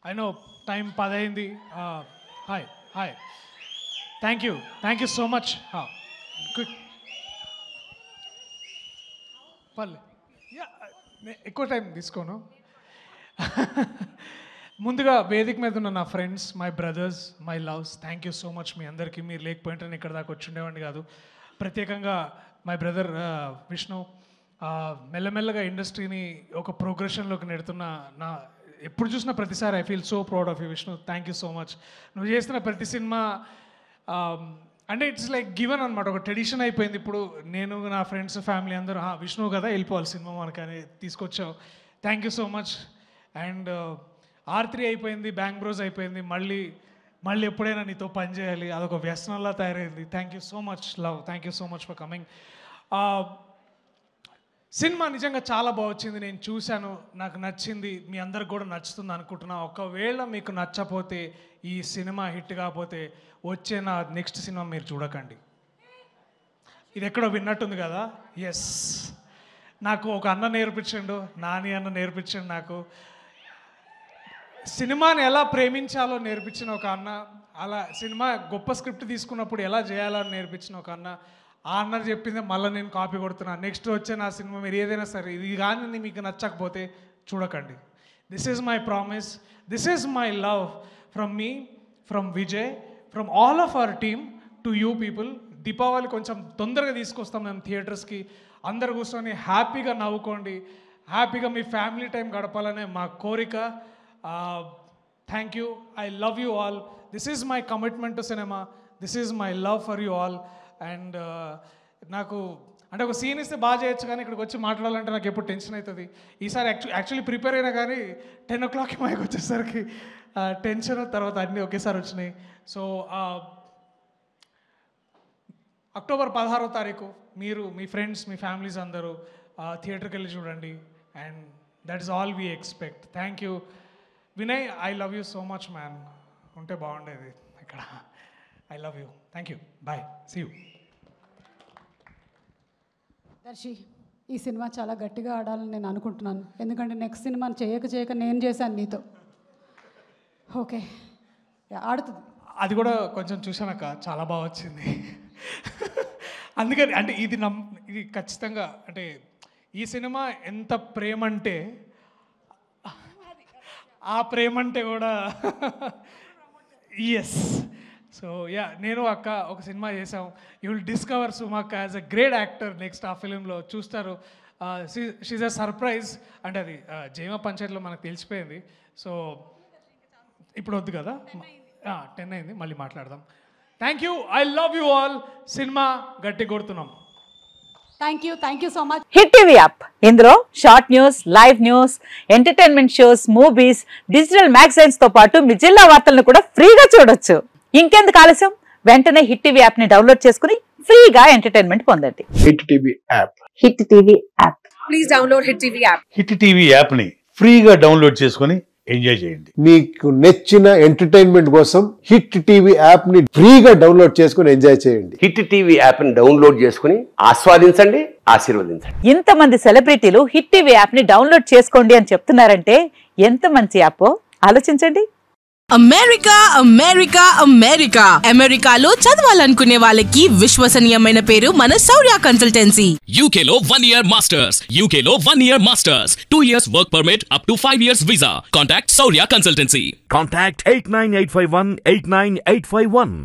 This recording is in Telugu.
ఐ నో టైం 10 అయింది. Hi hi, thank you so much. Good పర్లే, ఎక్కువ టైం తీసుకోను. ముందుగా వేదిక మీద ఉన్న నా friends, my brothers, my loves, thank you so much. మీ అందరికీ, మీరు లేకపోయింటే నేను ఇక్కడ దాకా వచ్చి ఉండేవాడిని కాదు. ప్రత్యేకంగా మై బ్రదర్ విష్ణు, మెల్లమెల్లగా ఇండస్ట్రీని ఒక ప్రోగ్రెషన్లోకి నెడుతున్న నా, ఎప్పుడు చూసినా ప్రతిసారి I feel so proud of you Vishnu. Thank you so much. నువ్వు చేస్తున్న ప్రతి సినిమా అంటే ఇట్స్ లైక్ గివెన్ అనమాట, ఒక ట్రెడిషన్ అయిపోయింది. ఇప్పుడు నేను, నా ఫ్రెండ్స్, ఫ్యామిలీ అందరూ విష్ణు కదా వెళ్ళిపోవాలి సినిమా మనకని తీసుకొచ్చావు. Thank you so much. And R3 అయిపోయింది, బ్యాంక్ బ్రోస్ అయిపోయింది, మళ్ళీ ఎప్పుడైనా నీతో పని చేయాలి, అదొక వ్యసనంలా తయారైంది. Thank you so much love, thank you so much for coming. Cinema నిజంగా చాలా బాగా వచ్చింది, నేను చూశాను, నాకు నచ్చింది, మీ అందరికి కూడా నచ్చుతుంది అనుకుంటున్నా. ఒకవేళ మీకు నచ్చపోతే, ఈ సినిమా హిట్ కాకపోతే వచ్చే నా నెక్స్ట్ సినిమా మీరు చూడకండి. ఇది ఎక్కడో విన్నట్టుంది కదా. ఎస్, నాకు ఒక అన్న నేర్పించండు, నాని అన్న నేర్పించండు నాకు. సినిమాని ఎలా ప్రేమించాలో నేర్పించిన ఒక అన్న, అలా సినిమా గొప్ప స్క్రిప్ట్ తీసుకున్నప్పుడు ఎలా చేయాలో నేర్పించిన ఒక అన్న. ఆ అన్న చెప్పిందే మళ్ళీ నేను కాపీ కొడుతున్నాను. నెక్స్ట్ వచ్చే నా సినిమా మీరు ఏదైనా సరే, ఇది కానీ మీకు నచ్చకపోతే చూడకండి. This is my promise, this is my love from me, from Vijay, from all of our team to you people. Deepavali కొంచెం తొందరగా తీసుకొస్తాం మేము థియేటర్స్కి. అందరు కూర్చొని హ్యాపీగా నవ్వుకోండి, హ్యాపీగా మీ ఫ్యామిలీ టైం గడపాలనే మా కోరిక. Thank you, I love you all. This is my commitment to cinema, this is my love for you all. And నాకు అంటే ఒక సీన్ ఇస్తే బాగా చేయొచ్చు, కానీ ఇక్కడికి వచ్చి మాట్లాడాలంటే నాకు ఎప్పుడు టెన్షన్ అవుతుంది. ఈసారి యాక్చువల్లీ ప్రిపేర్ అయినా కానీ 10 o'clock మైకి వచ్చేసరికి టెన్షన్, తర్వాత అన్నీ ఒకేసారి వచ్చినాయి. సో అక్టోబర్ 16వ తారీఖు మీరు, మీ ఫ్రెండ్స్, మీ ఫ్యామిలీస్ అందరూ థియేటర్కి వెళ్ళి చూడండి. And that is all we expect. Thank you Vinay, I love you so much man. ఉంటే బాగుండేది ఇక్కడ. I love you, thank you, bye, see you. Darshi, ఈ సినిమా చాలా గట్టిగా ఆడాలని నేను అనుకుంటున్నాను, ఎందుకంటే నెక్స్ట్ సినిమా చేయక నేను చేశాను నీతో. ఓకే, ఆడుతుంది. అది కూడా కొంచెం చూసానక్క, చాలా బాగా వచ్చింది. అందుకని అంటే ఇది ఖచ్చితంగా అంటే ఈ సినిమా ఎంత ప్రేమ అంటే, ఆ ప్రేమ అంటే కూడా ఎస్. సో యా, నేను అక్క ఒక సినిమా చేసాం. యూ విల్ డిస్కవర్ సుమక్క as a great actor next. ఆ ఫిలింలో చూస్తారు. She's a surprise. అంటే అది జైమ పంచాయతీలో మనకు తెలిసిపోయింది. సో ఇప్పుడు వద్దు కదా, 10 అయింది, మళ్ళీ మాట్లాడదాం. Thank you, I love you all. Cinema గట్టి కొడుతున్నాం. Thank you so much. Hit TV app, ఇందులో short news, live news, entertainment shows, movies, digital magazines తో పాటు మీ జిల్లా వార్తలను కూడా ఫ్రీగా చూడొచ్చు. ఇంకెందుకు ఆలస్యం, వెంటనే హిట్ టీవీ యాప్ ని డౌన్లోడ్ చేసుకుని ఫ్రీగా ఎంటర్టైన్మెంట్ పొందండి. Hit TV app, hit TV app, please download hit TV app. Hit TV app ని ఫ్రీగా డౌన్లోడ్ చేసుకుని ఎంజాయ్ చేయండి. మీకు నచ్చిన ఎంటర్టైన్మెంట్ కోసం హిట్ టీవీ యాప్ ని ఫ్రీగా డౌన్లోడ్ చేసుకుని ఎంజాయ్ చేయండి. హిట్ టీవీ యాప్ ని డౌన్లోడ్ చేసుకుని ఆస్వాదించండి, ఆశీర్వదించండి. ఇంతమంది సెలబ్రిటీలు హిట్ టీవీ యాప్ ని డౌన్లోడ్ చేసుకోండి అని చెప్తున్నారంటే ఎంత మంచి యాప్ ఆలోచించండి. అమెరికా అమెరికాలో చదవాలనుకునే వాళ్ళకి విశ్వసనీయమైన పేరు మన శౌర్య కన్సల్టెన్సీ. UK లో 1 year masters, UK లో 1 year masters, 2 years work permit up to 5 years visa. Contact Saurya Consultancy. Contact 89851 89851.